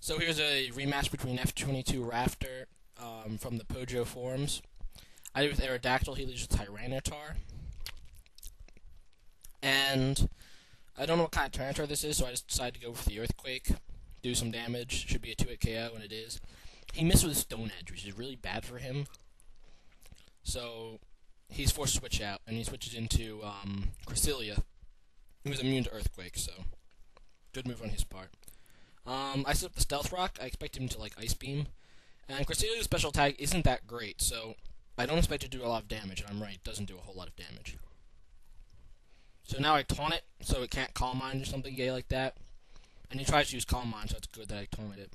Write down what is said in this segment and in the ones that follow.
So here's a rematch between F22 Raptor from the Pojo forums. I did with aRaptor, he leads with Tyranitar. And I don't know what kind of Tyranitar this is, so I just decided to go for the Earthquake, do some damage. Should be a 2-hit KO, and it is. He missed with Stone Edge, which is really bad for him. So he's forced to switch out, and he switches into Cresselia, who's immune to Earthquake, so good move on his part. I set up the Stealth Rock. I expect him to, like, Ice Beam. And Cresselia's special attack isn't that great, so I don't expect it to do a lot of damage, and I'm right, it doesn't do a whole lot of damage. So now I taunt it, so it can't Calm Mind or something gay like that. And he tries to use Calm Mind, so it's good that I taunted it.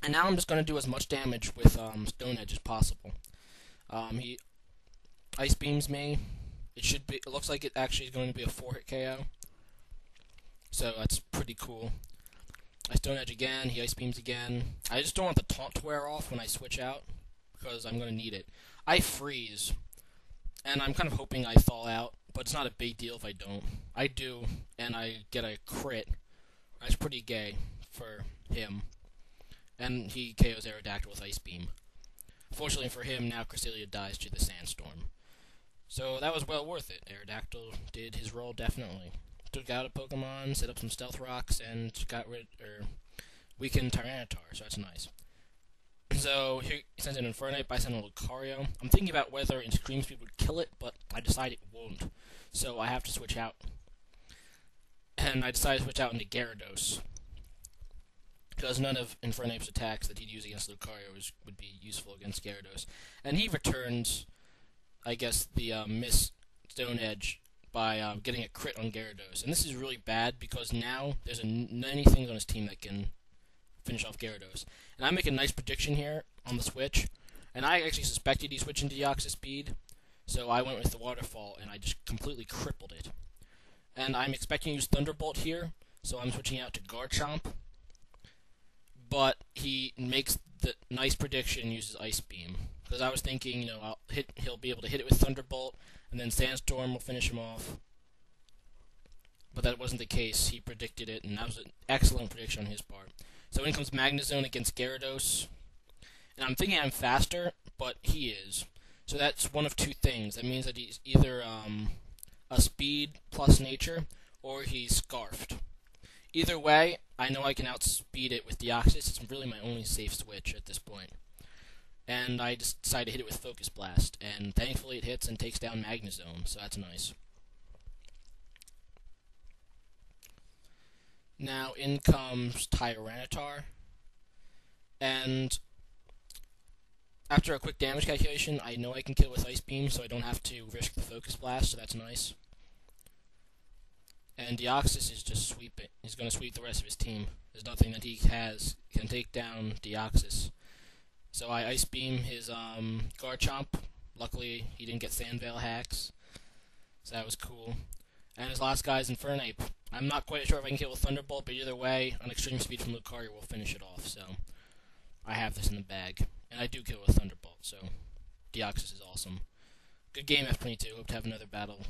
And now I'm just going to do as much damage with Stone Edge as possible. He Ice Beams me. It looks like it actually is going to be a 4-hit KO. So that's pretty cool. I Stone Edge again, he Ice Beams again. I just don't want the taunt to wear off when I switch out, because I'm going to need it. I freeze, and I'm kind of hoping I thaw out, but it's not a big deal if I don't. I do, and I get a crit. That's pretty gay for him. And he KOs aRaptor with Ice Beam. Fortunately for him, now Cresselia dies to the Sandstorm. So that was well worth it. aRaptor did his role definitely. Took out a Pokemon, set up some Stealth Rocks, and weakened Tyranitar, so that's nice. So here he sends an Infernape, I send a Lucario. I'm thinking about whether Extreme Speed would kill it, but I decide it won't. So I have to switch out. And I decided to switch out into Gyarados, because none of Infernape's attacks that he'd use against Lucario would be useful against Gyarados. And he returns, I guess, the Miss Stone Edge by getting a crit on Gyarados. And this is really bad, because now there's many things on his team that can finish off Gyarados. And I make a nice prediction here on the switch, and I actually suspected he switched into Deoxys speed, so I went with the Waterfall, and I just completely crippled it. And I'm expecting to use Thunderbolt here, so I'm switching out to Garchomp. But he makes the nice prediction and uses Ice Beam. Because I was thinking, he'll be able to hit it with Thunderbolt, and then Sandstorm will finish him off. But that wasn't the case. He predicted it, and that was an excellent prediction on his part. So in comes Magnezone against Gyarados. And I'm thinking I'm faster, but he is. So that's one of two things. That means that he's either a speed plus nature, or he's Scarfed. Either way, I know I can outspeed it with Deoxys. It's really my only safe switch at this point. And I just decided to hit it with Focus Blast, and thankfully it hits and takes down Magnezone, so that's nice. Now in comes Tyranitar, and after a quick damage calculation, I know I can kill with Ice Beam, so I don't have to risk the Focus Blast, so that's nice. And Deoxys is just sweeping. He's going to sweep the rest of his team. There's nothing that he can take down Deoxys. So I Ice Beam his Garchomp. Luckily, he didn't get Sandveil hacks, so that was cool. And his last guy is Infernape. I'm not quite sure if I can kill with Thunderbolt, but either way, on Extreme Speed from Lucario will finish it off, so I have this in the bag. And I do kill with Thunderbolt, so Deoxys is awesome. Good game, F22. Hope to have another battle